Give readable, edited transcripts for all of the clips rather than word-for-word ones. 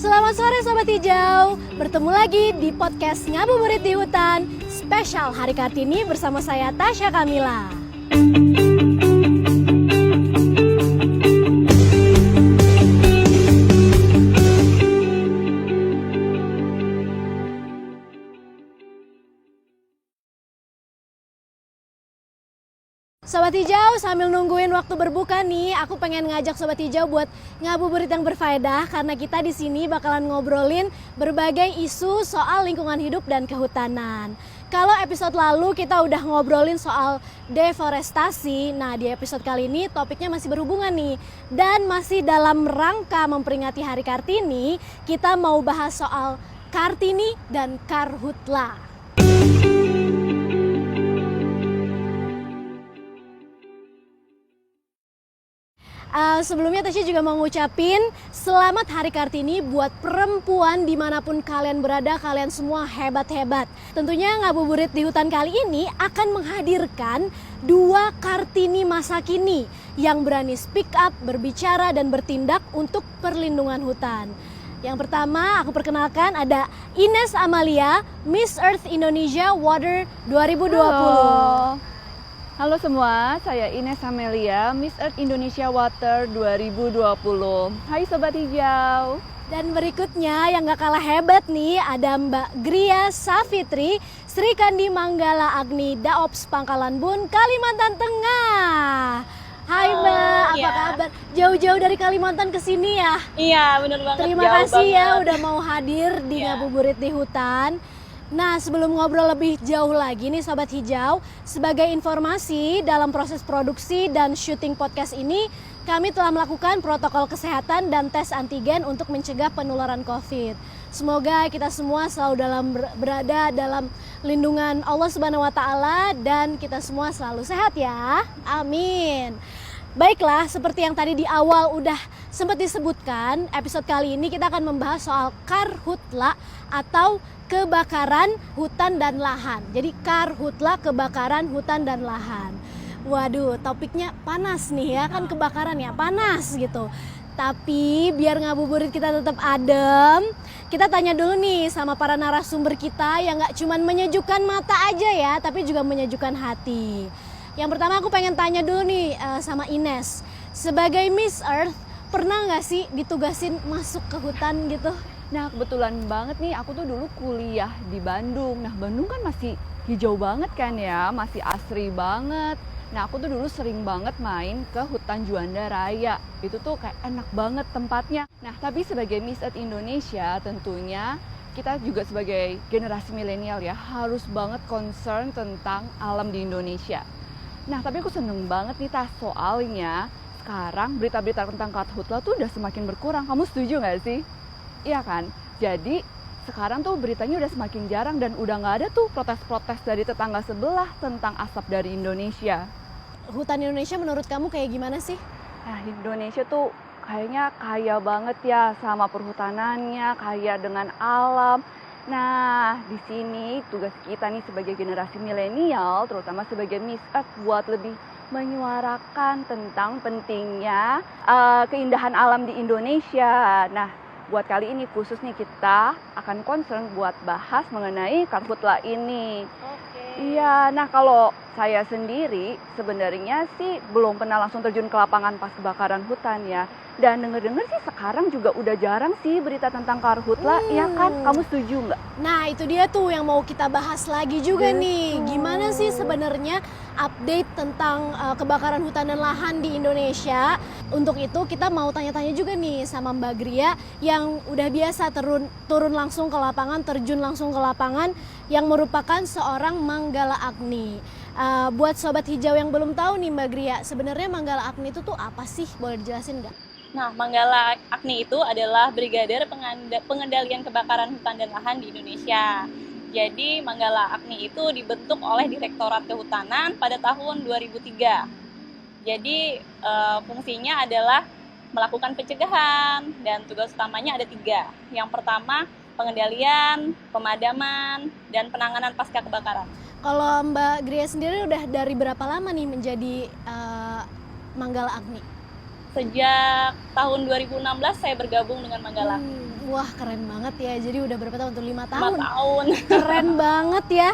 Selamat sore Sobat Hijau, bertemu lagi di podcast Ngabuburit di Hutan spesial Hari Kartini bersama saya Tasya Kamila. Sobat Hijau, sambil nungguin waktu berbuka nih, aku pengen ngajak Sobat Hijau buat ngabuburit yang berfaedah karena kita di sini bakalan ngobrolin berbagai isu soal lingkungan hidup dan kehutanan. Kalau episode lalu kita udah ngobrolin soal deforestasi, nah di episode kali ini topiknya masih berhubungan nih. Dan masih dalam rangka memperingati Hari Kartini, kita mau bahas soal Kartini dan Karhutla. Sebelumnya Tasya juga mau ngucapin selamat Hari Kartini buat perempuan dimanapun kalian berada, kalian semua hebat-hebat. Tentunya Ngabuburit di Hutan kali ini akan menghadirkan dua Kartini masa kini yang berani speak up, berbicara dan bertindak untuk perlindungan hutan. Yang pertama aku perkenalkan ada Ines Amalia, Miss Earth Indonesia Water 2020. Halo semua, saya Ines Amelia, Miss Earth Indonesia Water 2020. Hai Sobat Hijau. Dan berikutnya yang gak kalah hebat nih ada Mbak Gria Safitri, Sri Kandi Manggala Agni Daops Pangkalan Bun, Kalimantan Tengah. Hai Mbak, apa kabar? Jauh-jauh dari Kalimantan ke sini ya? Iya, bener banget. Terima kasih ya udah mau hadir di Ngabuburit di Hutan. Nah, sebelum ngobrol lebih jauh lagi nih Sobat Hijau, sebagai informasi dalam proses produksi dan syuting podcast ini, kami telah melakukan protokol kesehatan dan tes antigen untuk mencegah penularan COVID. Semoga kita semua selalu berada dalam lindungan Allah Subhanahu wa taala dan kita semua selalu sehat ya. Amin. Baiklah, seperti yang tadi di awal udah sempat disebutkan, episode kali ini kita akan membahas soal Karhutla atau kebakaran hutan dan lahan. Jadi Karhutla, kebakaran hutan dan lahan. Waduh, topiknya panas nih ya, kan kebakaran ya, panas gitu. Tapi biar ngabuburit kita tetap adem, kita tanya dulu nih sama para narasumber kita yang gak cuman menyejukkan mata aja ya, tapi juga menyejukkan hati. Yang pertama aku pengen tanya dulu nih sama Ines. Sebagai Miss Earth, pernah gak sih ditugasin masuk ke hutan gitu? Nah kebetulan banget nih, aku tuh dulu kuliah di Bandung. Nah Bandung kan masih hijau banget kan ya, masih asri banget. Nah aku tuh dulu sering banget main ke hutan Juanda Raya. Itu tuh kayak enak banget tempatnya. Nah tapi sebagai Miss Earth Indonesia tentunya kita juga sebagai generasi milenial ya harus banget concern tentang alam di Indonesia. Nah tapi aku seneng banget nih Tas, soalnya sekarang berita-berita tentang Karhutla tuh udah semakin berkurang. Kamu setuju gak sih? Iya kan? Jadi sekarang tuh beritanya udah semakin jarang dan udah gak ada tuh protes-protes dari tetangga sebelah tentang asap dari Indonesia. Hutan Indonesia menurut kamu kayak gimana sih? Nah Indonesia tuh kayaknya kaya banget ya sama perhutanannya, kaya dengan alam. Nah di sini tugas kita nih sebagai generasi milenial, terutama sebagai Miss Earth buat lebih menyuarakan tentang pentingnya keindahan alam di Indonesia. Nah buat kali ini khusus nih kita akan concern buat bahas mengenai Karhutla ini. Iya, nah kalau saya sendiri sebenarnya sih belum pernah langsung terjun ke lapangan pas kebakaran hutan ya. Dan denger-denger sih sekarang juga udah jarang sih berita tentang Karhutla, ya kan? Kamu setuju nggak? Nah itu dia tuh yang mau kita bahas lagi juga nih. Gimana sih sebenarnya update tentang kebakaran hutan dan lahan di Indonesia. Untuk itu kita mau tanya-tanya juga nih sama Mbak Gria yang udah biasa turun langsung ke lapangan, terjun langsung ke lapangan, yang merupakan seorang Manggala Agni. Buat Sobat Hijau yang belum tahu nih Mbak Gria, sebenarnya Manggala Agni itu tuh apa sih? Boleh dijelasin nggak? Nah, Manggala Agni itu adalah Brigadir Pengendalian Kebakaran Hutan dan Lahan di Indonesia. Jadi, Manggala Agni itu dibentuk oleh Direktorat Kehutanan pada tahun 2003. Jadi, fungsinya adalah melakukan pencegahan dan tugas utamanya ada 3. Yang pertama, pengendalian, pemadaman, dan penanganan pasca kebakaran. Kalau Mbak Gria sendiri udah dari berapa lama nih menjadi Manggala Agni? Sejak tahun 2016 saya bergabung dengan Manggala. Wah, keren banget ya. Jadi udah berapa tahun tuh? 5 5 tahun. tahun. Keren banget ya.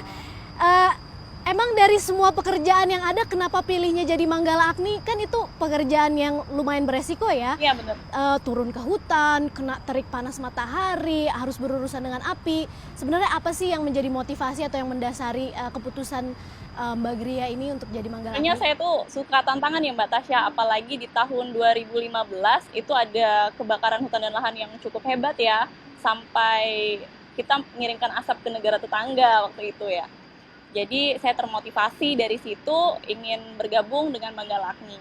Emang dari semua pekerjaan yang ada, kenapa pilihnya jadi Manggala Agni? Kan itu pekerjaan yang lumayan beresiko ya. Iya benar. Turun ke hutan, kena terik panas matahari, harus berurusan dengan api. Sebenarnya apa sih yang menjadi motivasi atau yang mendasari keputusan Mbak Gria ini untuk jadi Manggala Agni? Kayaknya saya tuh suka tantangan ya Mbak Tasya, apalagi di tahun 2015 itu ada kebakaran hutan dan lahan yang cukup hebat ya, sampai kita mengirimkan asap ke negara tetangga waktu itu ya. Jadi saya termotivasi dari situ ingin bergabung dengan Manggala Agni.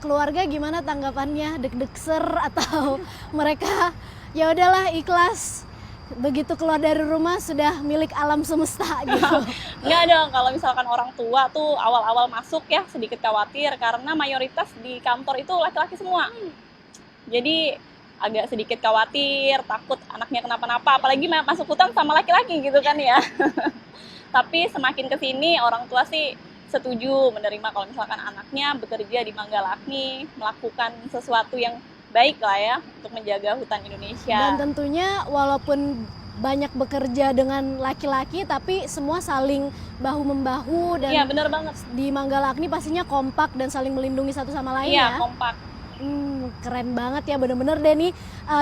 Keluarga gimana tanggapannya? Deg-degser atau mereka ya udahlah ikhlas? Begitu keluar dari rumah sudah milik alam semesta gitu. Nggak dong, kalau misalkan orang tua tuh awal-awal masuk ya sedikit khawatir karena mayoritas di kantor itu laki-laki semua. Jadi agak sedikit khawatir, takut anaknya kenapa-napa, apalagi masuk hutan sama laki-laki gitu kan ya. Tapi semakin kesini orang tua sih setuju menerima kalau misalkan anaknya bekerja di Manggala Agni, melakukan sesuatu yang baik lah ya untuk menjaga hutan Indonesia. Dan tentunya walaupun banyak bekerja dengan laki-laki tapi semua saling bahu-membahu dan Iya benar banget. di Manggala Agni pastinya kompak dan saling melindungi satu sama lain Iya ya. kompak. Keren banget ya, bener-bener deh nih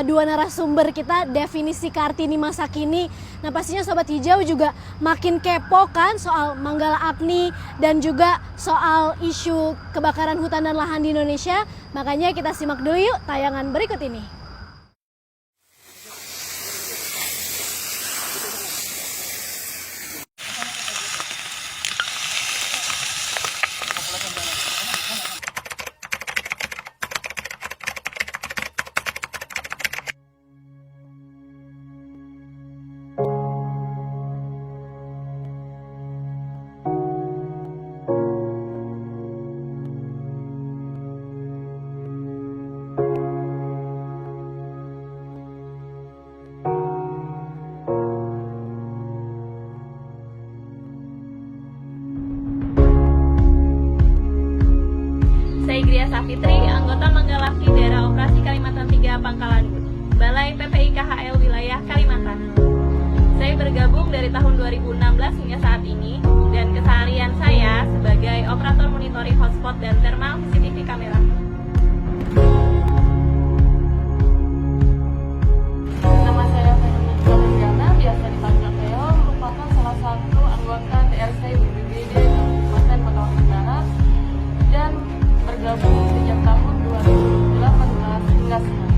dua narasumber kita definisi Kartini masa kini. Nah pastinya Sobat Hijau juga makin kepo kan soal Manggala Agni dan juga soal isu kebakaran hutan dan lahan di Indonesia. Makanya kita simak dulu yuk tayangan berikut ini. Saya Gria Safitri, anggota Manggala Agni Daerah Operasi Kalimantan 3 Pangkalan Bun, Balai PPI KHL Wilayah Kalimantan. Saya bergabung dari tahun 2016 hingga saat ini, dan keseharian saya sebagai operator monitoring hotspot dan thermal CCTV kamera. Nama saya Febriana, biasa dipanggil Theo, merupakan salah satu anggota TRC BPBD Kabupaten Betawi Barat dan bergabung sejak tahun 2018 hingga sekarang.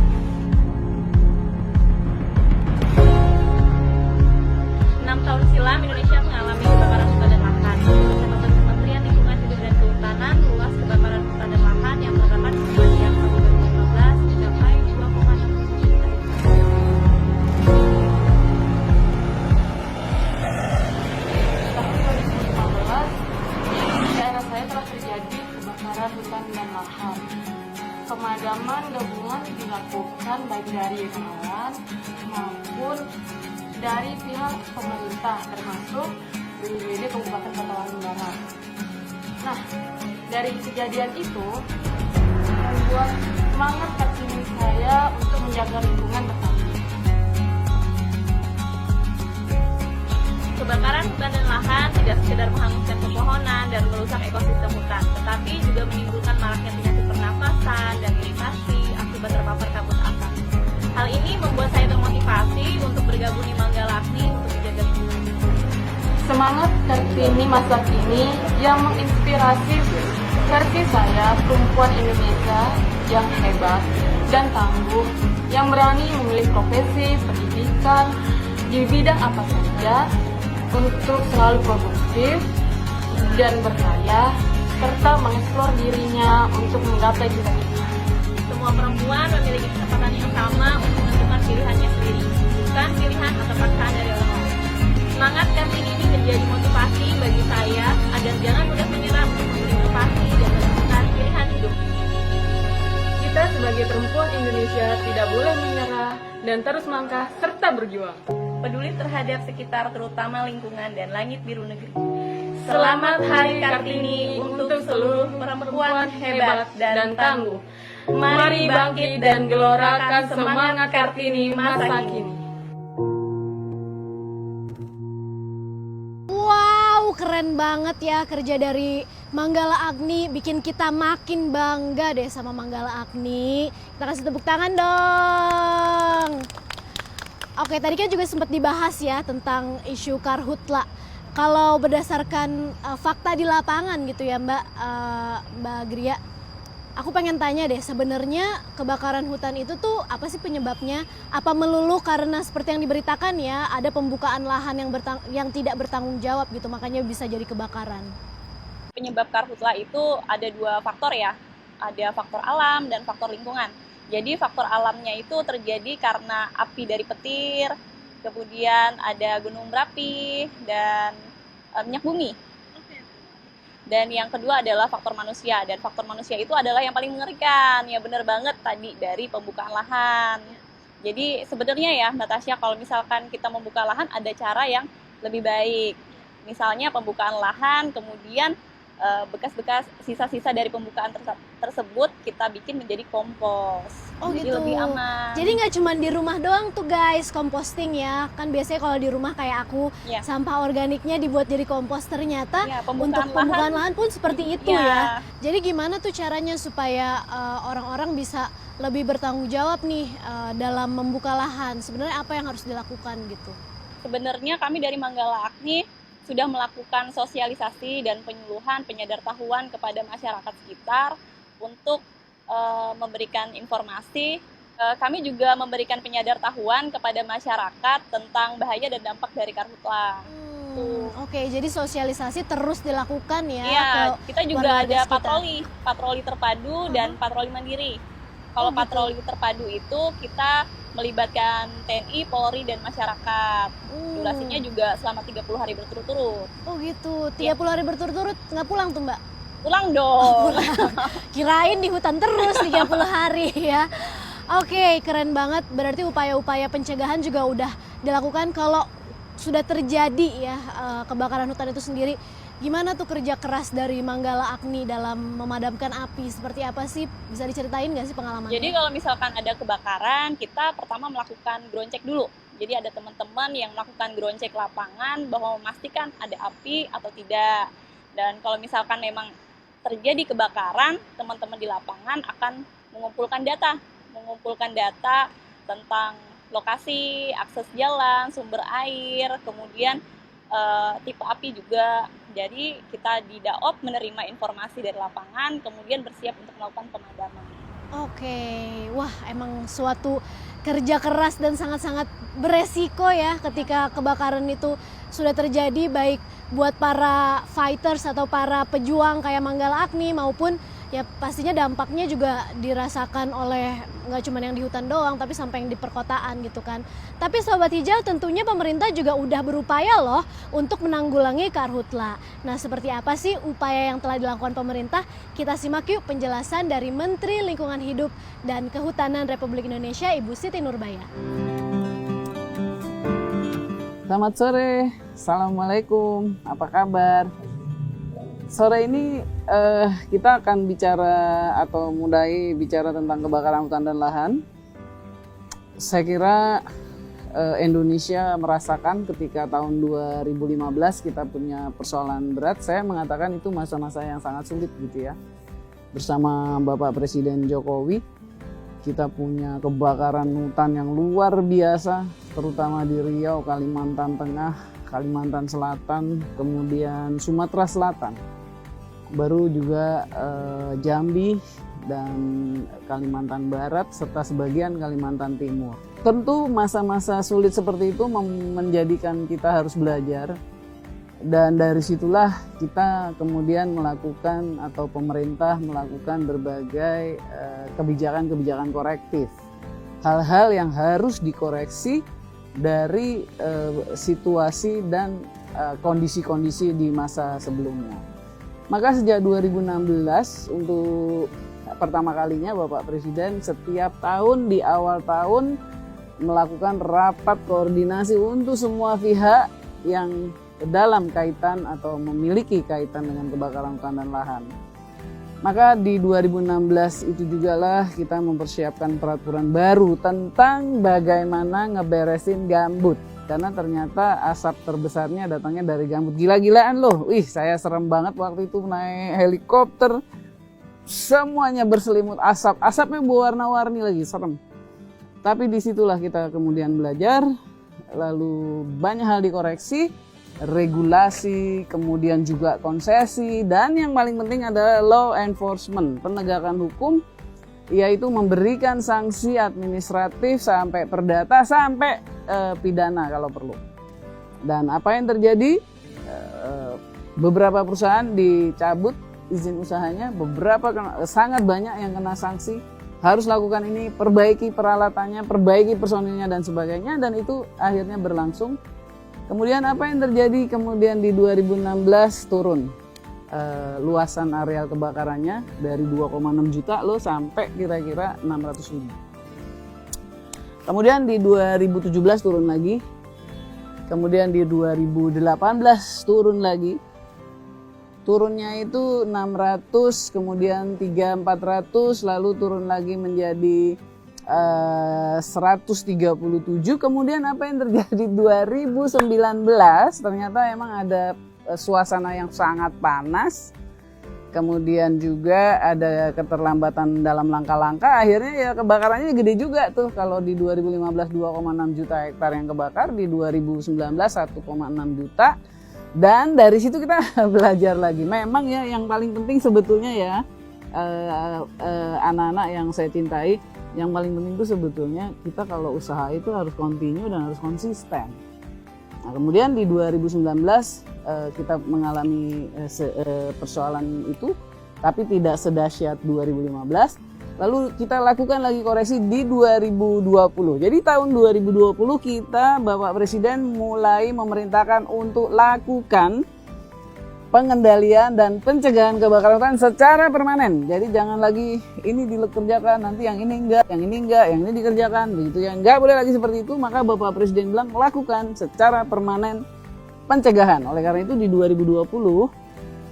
6 tahun silam Indonesia mengalami kebakaran hutan dan lahan. Menurut Kementerian Lingkungan Hidup dan Kehutanan, luas kebakaran hutan dan lahan yang terdapat di sepanjang tahun 2015 mencapai 2,6 juta. Tahun 2015, di daerah saya telah terjadi kebakaran hutan dan lahan. Pemadaman gabungan dilakukan baik dari relawan maupun dari pihak pemerintah termasuk BPBD Kabupaten Betawi Barat. Nah, dari kejadian itu membuat semangat Kartini saya untuk menjaga lingkungan Betawi. Kebakaran hutan dan lahan tidak sekedar menghanguskan pepohonan dan merusak ekosistem hutan, tetapi juga menimbulkan maraknya penyakit pernapasan dan iritasi akibat terpapar kabut asap. Hal ini membuat saya termotivasi untuk bergabung di Manggala Agni untuk menjaga lingkungan. Semangat Kartini masa kini yang menginspirasi versi saya, perempuan Indonesia yang hebat dan tangguh, yang berani memilih profesi pendidikan di bidang apa saja untuk selalu produktif dan berkarya serta mengeksplor dirinya untuk menggapai cita-cita. Semua perempuan memiliki kesempatan yang sama untuk menentukan pilihannya sendiri, bukan pilihan atau paksaan dari orang lain. Semangat Kartini ini menjadi motivasi bagi saya agar jangan mudah menyerah untuk berinovasi dan menentukan pilihan hidup. Kita sebagai perempuan Indonesia tidak boleh menyerah dan terus melangkah serta berjuang. Peduli terhadap sekitar, terutama lingkungan dan langit biru negeri. Selamat Hari Kartini untuk seluruh perempuan hebat dan tangguh. Mari bangkit dan gelorakan semangat Kartini masa kini. Wow, keren banget ya kerja dari Manggala Agni, bikin kita makin bangga deh sama Manggala Agni. Kita kasih tepuk tangan dong. Oke, tadi kan juga sempat dibahas ya tentang isu karhutla. Kalau berdasarkan fakta di lapangan gitu ya Mbak Gria, aku pengen tanya deh, sebenarnya kebakaran hutan itu tuh apa sih penyebabnya? Apa melulu karena seperti yang diberitakan ya, ada pembukaan lahan yang tidak bertanggung jawab gitu, makanya bisa jadi kebakaran? Penyebab karhutla itu ada 2 faktor ya, ada faktor alam dan faktor lingkungan. Jadi faktor alamnya itu terjadi karena api dari petir, kemudian ada gunung berapi dan minyak bumi. Dan yang kedua adalah faktor manusia, dan faktor manusia itu adalah yang paling mengerikan. Ya benar banget tadi dari pembukaan lahan. Jadi sebenarnya ya Mbak Tasya, kalau misalkan kita membuka lahan ada cara yang lebih baik. Misalnya pembukaan lahan, kemudian bekas-bekas sisa-sisa dari pembukaan tersebut kita bikin menjadi kompos. Oh Jadi gitu. lebih aman. Jadi nggak cuma di rumah doang tuh guys composting ya. Kan biasanya kalau di rumah kayak aku, Ya. sampah organiknya dibuat jadi kompos. Ternyata Ya, untuk pembukaan lahan pun seperti itu ya. Ya. Jadi gimana tuh caranya supaya orang-orang bisa lebih bertanggung jawab nih dalam membuka lahan? Sebenarnya apa yang harus dilakukan gitu? Sebenarnya kami dari Manggala Agni sudah melakukan sosialisasi dan penyuluhan penyadartahuan kepada masyarakat sekitar untuk memberikan informasi. Kami juga memberikan penyadartahuan kepada masyarakat tentang bahaya dan dampak dari karhutla. Oke, jadi sosialisasi terus dilakukan ya. Iya, ke kita juga warga ada sekitar. patroli terpadu dan patroli mandiri. Kalau gitu. patroli terpadu itu kita melibatkan TNI, Polri, dan masyarakat. Durasinya juga selama 30 hari berturut-turut. Oh gitu, 30 hari berturut-turut nggak pulang tuh Mbak? Pulang dong. Kirain di hutan terus 30 hari ya. Oke, keren banget. Berarti upaya-upaya pencegahan juga udah dilakukan. Kalau sudah terjadi ya kebakaran hutan itu sendiri, gimana tuh kerja keras dari Manggala Agni dalam memadamkan api? Seperti apa sih? Bisa diceritain nggak sih pengalamannya? Jadi kalau misalkan ada kebakaran, kita pertama melakukan ground check dulu. Jadi ada teman-teman yang melakukan ground check lapangan bahwa memastikan ada api atau tidak. Dan kalau misalkan memang terjadi kebakaran, teman-teman di lapangan akan mengumpulkan data tentang lokasi, akses jalan, sumber air, kemudian tipe api juga. Jadi kita di Daop menerima informasi dari lapangan, kemudian bersiap untuk melakukan pemadaman. Oke, wah emang suatu kerja keras dan sangat-sangat beresiko ya ketika kebakaran itu sudah terjadi, baik buat para fighters atau para pejuang kayak Manggala Agni maupun ya pastinya dampaknya juga dirasakan oleh nggak cuma yang di hutan doang tapi sampai yang di perkotaan gitu kan. Tapi Sobat Hijau, tentunya pemerintah juga udah berupaya loh untuk menanggulangi karhutla. Nah, seperti apa sih upaya yang telah dilakukan pemerintah? Kita simak yuk penjelasan dari Menteri Lingkungan Hidup dan Kehutanan Republik Indonesia, Ibu Siti Nurbaya. Selamat sore, Assalamualaikum, apa kabar? Sore ini kita akan bicara atau mulai bicara tentang kebakaran hutan dan lahan. Saya kira Indonesia merasakan ketika tahun 2015 kita punya persoalan berat. Saya mengatakan itu masa-masa yang sangat sulit gitu ya. Bersama Bapak Presiden Jokowi, kita punya kebakaran hutan yang luar biasa, terutama di Riau, Kalimantan Tengah, Kalimantan Selatan, kemudian Sumatera Selatan. Baru juga Jambi dan Kalimantan Barat serta sebagian Kalimantan Timur. Tentu masa-masa sulit seperti itu menjadikan kita harus belajar, dan dari situlah kita kemudian melakukan atau pemerintah melakukan berbagai kebijakan-kebijakan korektif. Hal-hal yang harus dikoreksi dari situasi dan kondisi-kondisi di masa sebelumnya. Maka sejak 2016 untuk pertama kalinya Bapak Presiden setiap tahun di awal tahun melakukan rapat koordinasi untuk semua pihak yang dalam kaitan atau memiliki kaitan dengan kebakaran hutan dan lahan. Maka di 2016 itu juga lah kita mempersiapkan peraturan baru tentang bagaimana ngeberesin gambut. Karena ternyata asap terbesarnya datangnya dari gambut. Gila-gilaan loh. Wih, saya serem banget waktu itu naik helikopter. Semuanya berselimut asap. Asapnya berwarna-warni lagi, serem. Tapi disitulah kita kemudian belajar. Lalu banyak hal dikoreksi. Regulasi, kemudian juga konsesi, dan yang paling penting adalah law enforcement, penegakan hukum, yaitu memberikan sanksi administratif sampai perdata sampai pidana kalau perlu. Dan apa yang terjadi? Beberapa perusahaan dicabut izin usahanya, beberapa sangat banyak yang kena sanksi. Harus lakukan ini, perbaiki peralatannya, perbaiki personilnya dan sebagainya, dan itu akhirnya berlangsung. Kemudian apa yang terjadi? Kemudian di 2016 turun luasan areal kebakarannya dari 2,6 juta loh sampai kira-kira 600 ribu. Kemudian di 2017 turun lagi. Kemudian di 2018 turun lagi. Turunnya itu 600, kemudian 3.400, lalu turun lagi menjadi 137. Kemudian apa yang terjadi 2019? Ternyata emang ada suasana yang sangat panas. Kemudian juga ada keterlambatan dalam langkah-langkah. Akhirnya ya kebakarannya gede juga tuh. Kalau di 2015 2,6 juta hektar yang kebakar, di 2019 1,6 juta. Dan dari situ kita belajar lagi. Memang ya yang paling penting sebetulnya ya anak-anak yang saya cintai, yang paling penting itu sebetulnya kita kalau usaha itu harus continue dan harus konsisten. Nah, kemudian di 2019 kita mengalami persoalan itu, tapi tidak sedahsyat 2015. Lalu kita lakukan lagi koreksi di 2020. Jadi tahun 2020 kita, Bapak Presiden mulai memerintahkan untuk lakukan pengendalian dan pencegahan kebakaran hutan secara permanen. Jadi jangan lagi ini dikerjakan, nanti yang ini enggak, yang ini enggak, yang ini dikerjakan, begitu ya. Enggak boleh lagi seperti itu, maka Bapak Presiden bilang lakukan secara permanen pencegahan. Oleh karena itu di 2020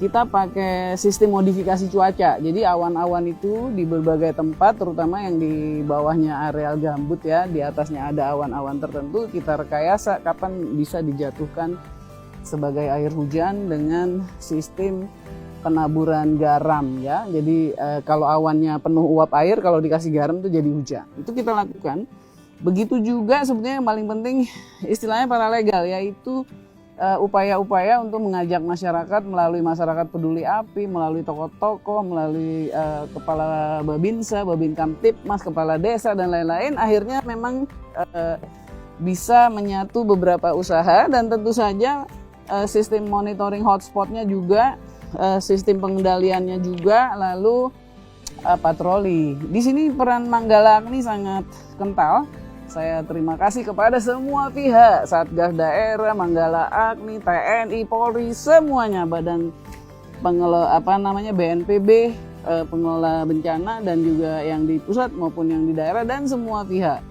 kita pakai sistem modifikasi cuaca. Jadi awan-awan itu di berbagai tempat, terutama yang di bawahnya areal gambut ya, di atasnya ada awan-awan tertentu, kita rekayasa kapan bisa dijatuhkan sebagai air hujan dengan sistem penaburan garam ya. Jadi kalau awannya penuh uap air, kalau dikasih garam itu jadi hujan. Itu kita lakukan. Begitu juga sebetulnya yang paling penting istilahnya paralegal, yaitu upaya-upaya untuk mengajak masyarakat melalui masyarakat peduli api, melalui tokoh-tokoh, melalui kepala Babinsa, Babin Kamtipmas, kepala desa dan lain-lain. Akhirnya memang bisa menyatu beberapa usaha, dan tentu saja sistem monitoring hotspotnya juga, sistem pengendaliannya juga, lalu patroli. Di sini peran Manggala Agni sangat kental. Saya terima kasih kepada semua pihak, Satgas Daerah, Manggala Agni, TNI, Polri, semuanya, badan pengelola BNPB, pengelola bencana, dan juga yang di pusat maupun yang di daerah, dan semua pihak.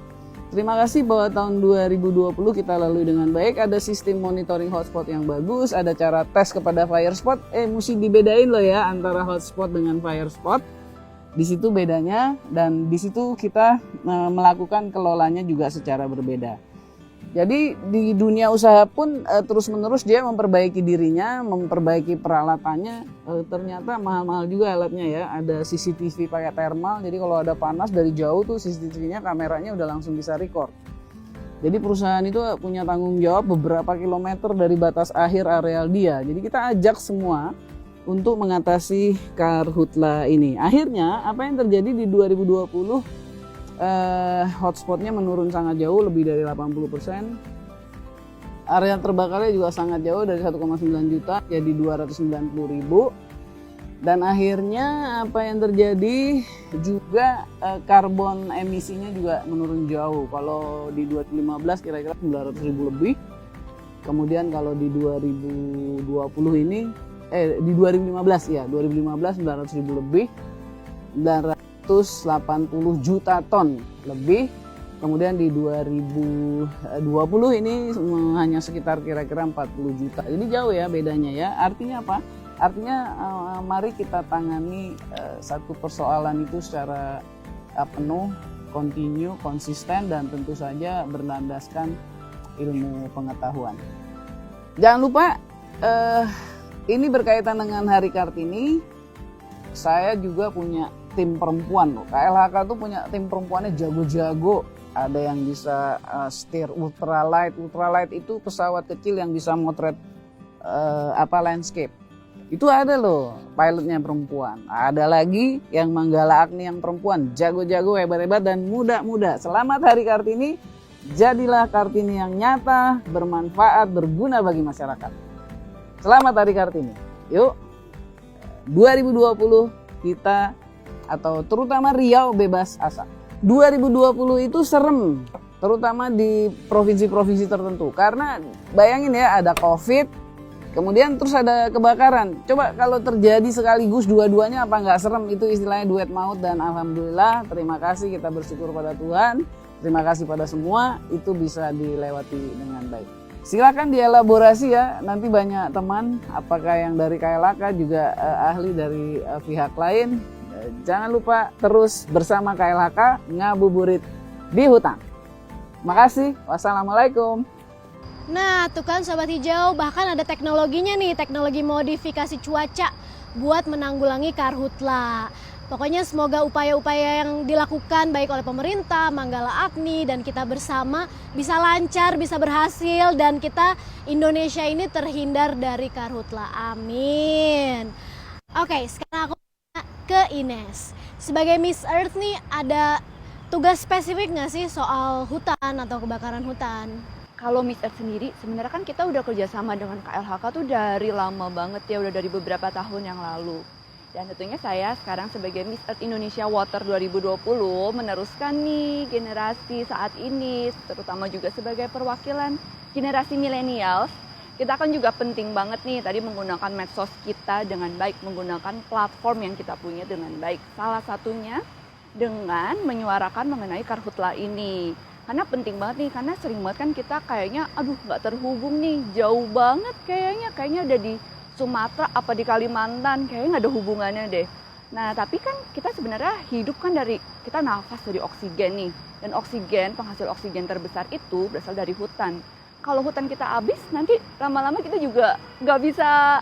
Terima kasih bahwa tahun 2020 kita lalui dengan baik. Ada sistem monitoring hotspot yang bagus, ada cara tes kepada fire spot. Mesti dibedain loh ya antara hotspot dengan fire spot. Di situ bedanya, dan di situ kita melakukan kelolanya juga secara berbeda. Jadi di dunia usaha pun terus-menerus dia memperbaiki dirinya, memperbaiki peralatannya. Ternyata mahal-mahal juga alatnya ya. Ada CCTV pakai thermal, jadi kalau ada panas dari jauh tuh CCTV-nya, kameranya udah langsung bisa record. Jadi perusahaan itu punya tanggung jawab beberapa kilometer dari batas akhir areal dia. Jadi kita ajak semua untuk mengatasi karhutla ini. Akhirnya apa yang terjadi di 2020, hotspotnya menurun sangat jauh, lebih dari 80%. Area terbakarnya juga sangat jauh, dari 1,9 juta jadi 290.000. Dan akhirnya apa yang terjadi juga, karbon emisinya juga menurun jauh. Kalau di 2015 kira-kira 900.000 lebih. Kemudian kalau di 2020 ini di 2015 ya, 2015 900.000 lebih, 980 juta ton lebih. Kemudian di 2020 ini hanya sekitar kira-kira 40 juta. Jadi jauh ya bedanya ya. Artinya apa? Artinya mari kita tangani satu persoalan itu secara penuh, kontinu, konsisten, dan tentu saja berlandaskan ilmu pengetahuan. Jangan lupa ini berkaitan dengan Hari Kartini, saya juga punya tim perempuan loh. KLHK tuh punya tim perempuannya jago-jago. Ada yang bisa setir ultralight. Ultralight itu pesawat kecil yang bisa motret landscape. Itu ada loh pilotnya perempuan. Ada lagi yang Manggala Agni yang perempuan, jago-jago, hebat-hebat, dan muda-muda. Selamat Hari Kartini. Jadilah Kartini yang nyata, bermanfaat, berguna bagi masyarakat. Selamat Hari Kartini. Yuk, 2020 kita, atau terutama Riau, bebas asap. 2020 itu serem, terutama di provinsi-provinsi tertentu. Karena bayangin ya, ada COVID, kemudian terus ada kebakaran. Coba kalau terjadi sekaligus dua-duanya, apa nggak serem? Itu istilahnya duet maut. Dan alhamdulillah, terima kasih, kita bersyukur pada Tuhan. Terima kasih pada semua, itu bisa dilewati dengan baik. Silakan dielaborasi ya, nanti banyak teman, apakah yang dari KLHK juga ahli dari pihak lain. Jangan lupa terus bersama KLHK ngabuburit di hutan. Makasih, wassalamualaikum. Nah, tuh kan Sobat Hijau, bahkan ada teknologinya nih, teknologi modifikasi cuaca buat menanggulangi karhutla. Pokoknya semoga upaya-upaya yang dilakukan baik oleh pemerintah, Manggala Agni, dan kita bersama bisa lancar, bisa berhasil, dan kita Indonesia ini terhindar dari karhutla. Amin. Oke, sekarang aku ke Ines. Sebagai Miss Earth nih, ada tugas spesifik nggak sih soal hutan atau kebakaran hutan? Kalau Miss Earth sendiri, sebenarnya kan kita udah kerjasama dengan KLHK tuh dari lama banget ya, udah dari beberapa tahun yang lalu. Dan tentunya saya sekarang sebagai Miss Earth Indonesia Water 2020 meneruskan nih generasi saat ini, terutama juga sebagai perwakilan generasi milenial. Kita kan juga penting banget nih tadi menggunakan medsos kita dengan baik, menggunakan platform yang kita punya dengan baik. Salah satunya dengan menyuarakan mengenai karhutla ini. Karena penting banget nih, karena sering banget kan kita kayaknya aduh nggak terhubung nih, jauh banget kayaknya udah di Sumatera apa di Kalimantan, kayaknya nggak ada hubungannya deh. Nah tapi kan kita sebenarnya hidup kan dari, kita nafas dari oksigen nih. Dan oksigen, penghasil oksigen terbesar itu berasal dari hutan. Kalau hutan kita habis, nanti lama-lama kita juga nggak bisa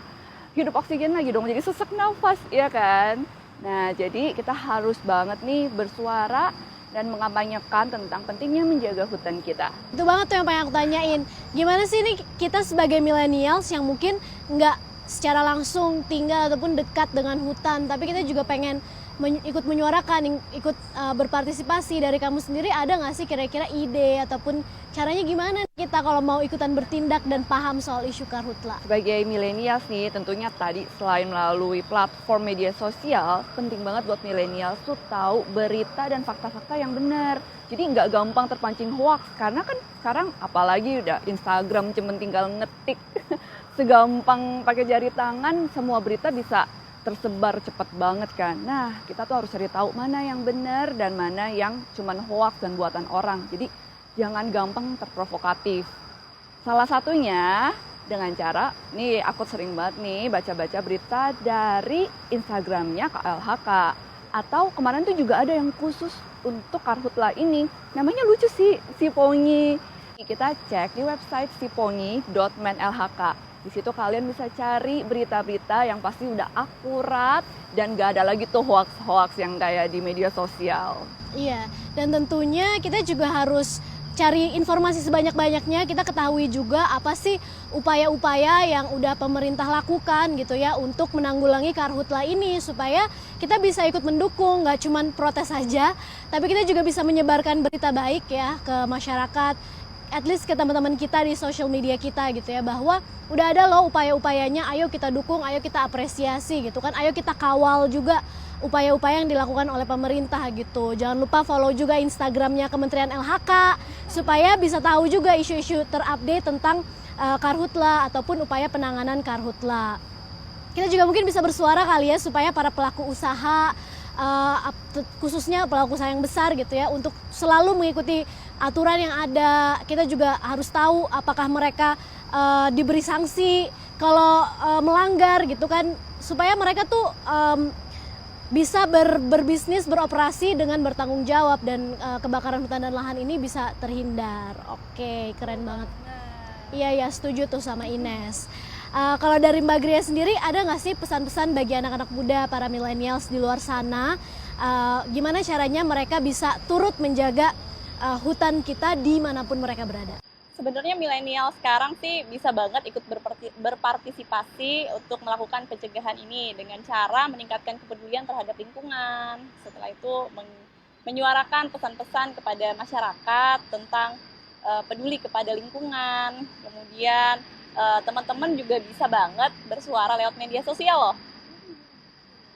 hidup oksigen lagi dong, jadi sesak nafas, ya kan? Nah jadi kita harus banget nih bersuara dan mengampanyekan tentang pentingnya menjaga hutan kita. Itu banget tuh yang pengen aku tanyain. Gimana sih nih kita sebagai millennials yang mungkin nggak secara langsung tinggal ataupun dekat dengan hutan, tapi kita juga pengen ikut menyuarakan, ikut berpartisipasi. Dari kamu sendiri ada nggak sih kira-kira ide ataupun caranya gimana kita kalau mau ikutan bertindak dan paham soal isu karhutla? Sebagai milenials nih, tentunya tadi selain melalui platform media sosial, penting banget buat milenials tuh tahu berita dan fakta-fakta yang benar. Jadi nggak gampang terpancing hoax, karena kan sekarang apalagi udah Instagram cuma tinggal ngetik. Segampang pakai jari tangan, semua berita bisa tersebar cepat banget kan. Nah, kita tuh harus cari tahu mana yang benar dan mana yang cuman hoax dan buatan orang. Jadi jangan gampang terprovokatif. Salah satunya dengan cara, nih aku sering banget nih baca-baca berita dari Instagramnya KLHK. Atau kemarin tuh juga ada yang khusus untuk karhutla ini. Namanya lucu sih, Sipongi. Kita cek di website sipongi.menlhk. Di situ kalian bisa cari berita-berita yang pasti udah akurat dan gak ada lagi tuh hoax-hoax yang kayak di media sosial. Iya, dan tentunya kita juga harus cari informasi sebanyak-banyaknya. Kita ketahui juga apa sih upaya-upaya yang udah pemerintah lakukan gitu ya untuk menanggulangi karhutla ini, supaya kita bisa ikut mendukung, gak cuman protes saja, tapi kita juga bisa menyebarkan berita baik ya ke masyarakat, at least ke teman-teman kita di social media kita gitu ya, bahwa udah ada loh upaya-upayanya, ayo kita dukung, ayo kita apresiasi gitu kan, ayo kita kawal juga upaya-upaya yang dilakukan oleh pemerintah gitu. Jangan lupa follow juga Instagramnya Kementerian LHK supaya bisa tahu juga isu-isu terupdate tentang karhutla ataupun upaya penanganan karhutla. Kita juga mungkin bisa bersuara kali ya supaya para pelaku usaha, khususnya pelaku usaha yang besar gitu ya, untuk selalu mengikuti aturan yang ada. Kita juga harus tahu apakah mereka diberi sanksi kalau melanggar gitu kan. supaya mereka tuh bisa berbisnis, beroperasi dengan bertanggung jawab dan kebakaran hutan dan lahan ini bisa terhindar. Oke, keren banget. Iya, setuju tuh sama Ines. Kalau dari Mbak Gria sendiri, ada nggak sih pesan-pesan bagi anak-anak muda, para millennials di luar sana? Gimana caranya mereka bisa turut menjaga hutan kita dimanapun mereka berada? Sebenarnya milenial sekarang sih bisa banget ikut berpartisipasi untuk melakukan pencegahan ini dengan cara meningkatkan kepedulian terhadap lingkungan. Setelah itu menyuarakan pesan-pesan kepada masyarakat tentang peduli kepada lingkungan. Kemudian teman-teman juga bisa banget bersuara lewat media sosial loh.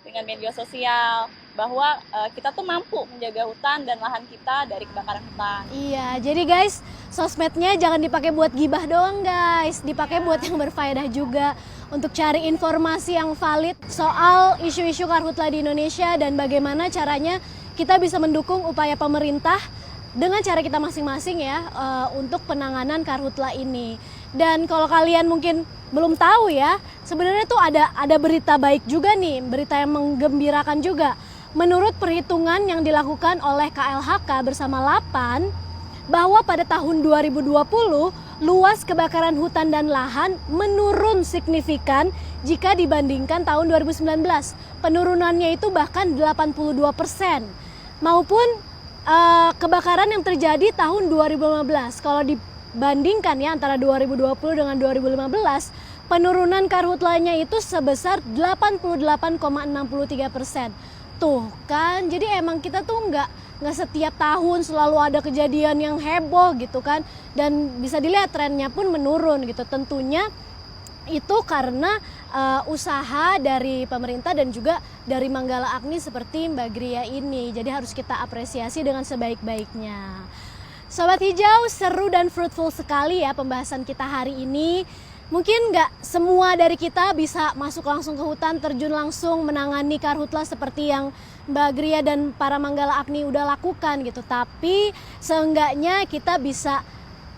Dengan media sosial bahwa kita tuh mampu menjaga hutan dan lahan kita dari kebakaran hutan. Iya, jadi guys, sosmednya jangan dipakai buat gibah doang guys, dipakai buat yang berfaedah juga untuk cari informasi yang valid soal isu-isu karhutla di Indonesia dan bagaimana caranya kita bisa mendukung upaya pemerintah dengan cara kita masing-masing ya untuk penanganan karhutla ini. Dan kalau kalian mungkin belum tahu ya, sebenarnya tuh ada berita baik juga nih, berita yang menggembirakan juga. Menurut perhitungan yang dilakukan oleh KLHK bersama Lapan, bahwa pada tahun 2020 luas kebakaran hutan dan lahan menurun signifikan jika dibandingkan tahun 2019. Penurunannya itu bahkan 82%. Maupun kebakaran yang terjadi tahun 2015. Kalau dibandingkan ya antara 2020 dengan 2015, penurunan karhutlanya itu sebesar 88,63%. Tuh kan, jadi emang kita tuh nggak setiap tahun selalu ada kejadian yang heboh gitu kan, dan bisa dilihat trennya pun menurun gitu. Tentunya itu karena usaha dari pemerintah dan juga dari Manggala Agni seperti Mbak Gria ini. Jadi harus kita apresiasi dengan sebaik-baiknya. Sobat Hijau, seru dan fruitful sekali ya pembahasan kita hari ini. Mungkin nggak semua dari kita bisa masuk langsung ke hutan, terjun langsung menangani karhutla seperti yang Mbak Gria dan para Manggala Agni udah lakukan gitu. Tapi seenggaknya kita bisa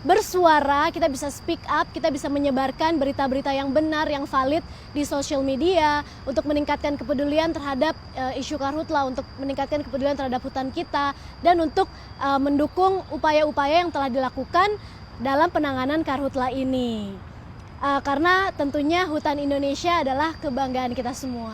bersuara, kita bisa speak up, kita bisa menyebarkan berita-berita yang benar, yang valid di sosial media untuk meningkatkan kepedulian terhadap isu karhutla, untuk meningkatkan kepedulian terhadap hutan kita, dan untuk mendukung upaya-upaya yang telah dilakukan dalam penanganan karhutla ini. Karena tentunya hutan Indonesia adalah kebanggaan kita semua.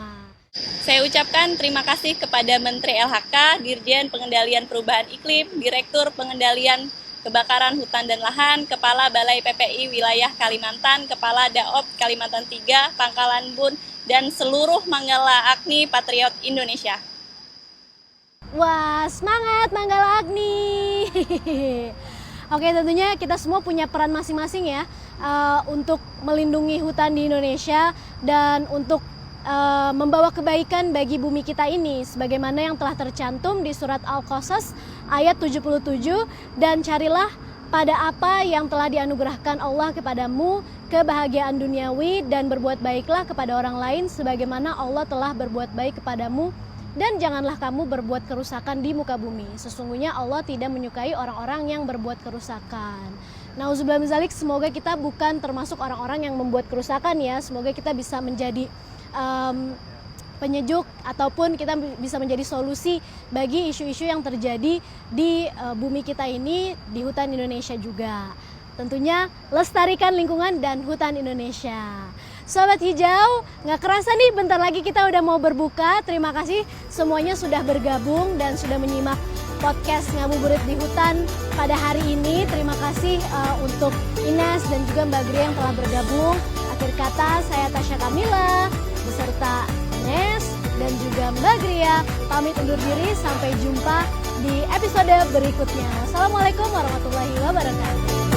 Saya ucapkan terima kasih kepada Menteri LHK, Dirjen Pengendalian Perubahan Iklim, Direktur Pengendalian Kebakaran Hutan dan Lahan, Kepala Balai PPI Wilayah Kalimantan, Kepala Daop Kalimantan 3, Pangkalan Bun, dan seluruh Manggala Agni Patriot Indonesia. Wah, semangat Manggala Agni! Oke, tentunya kita semua punya peran masing-masing ya untuk melindungi hutan di Indonesia dan untuk membawa kebaikan bagi bumi kita ini sebagaimana yang telah tercantum di surat Al-Qasas ayat 77, dan carilah pada apa yang telah dianugerahkan Allah kepadamu kebahagiaan duniawi dan berbuat baiklah kepada orang lain sebagaimana Allah telah berbuat baik kepadamu, dan janganlah kamu berbuat kerusakan di muka bumi. Sesungguhnya Allah tidak menyukai orang-orang yang berbuat kerusakan. Nauzubillah min dzalik, semoga kita bukan termasuk orang-orang yang membuat kerusakan ya. Semoga kita bisa menjadi penyejuk ataupun kita bisa menjadi solusi bagi isu-isu yang terjadi di bumi kita ini, di hutan Indonesia juga. Tentunya lestarikan lingkungan dan hutan Indonesia. Sobat Hijau, nggak kerasa nih bentar lagi kita udah mau berbuka. Terima kasih semuanya sudah bergabung dan sudah menyimak podcast Ngabuburit di Hutan pada hari ini. Terima kasih untuk Ines dan juga Mbak Gria yang telah bergabung. Akhir kata, saya Tasya Kamila beserta Ines dan juga Mbak Gria pamit undur diri. Sampai jumpa di episode berikutnya. Wassalamualaikum warahmatullahi wabarakatuh.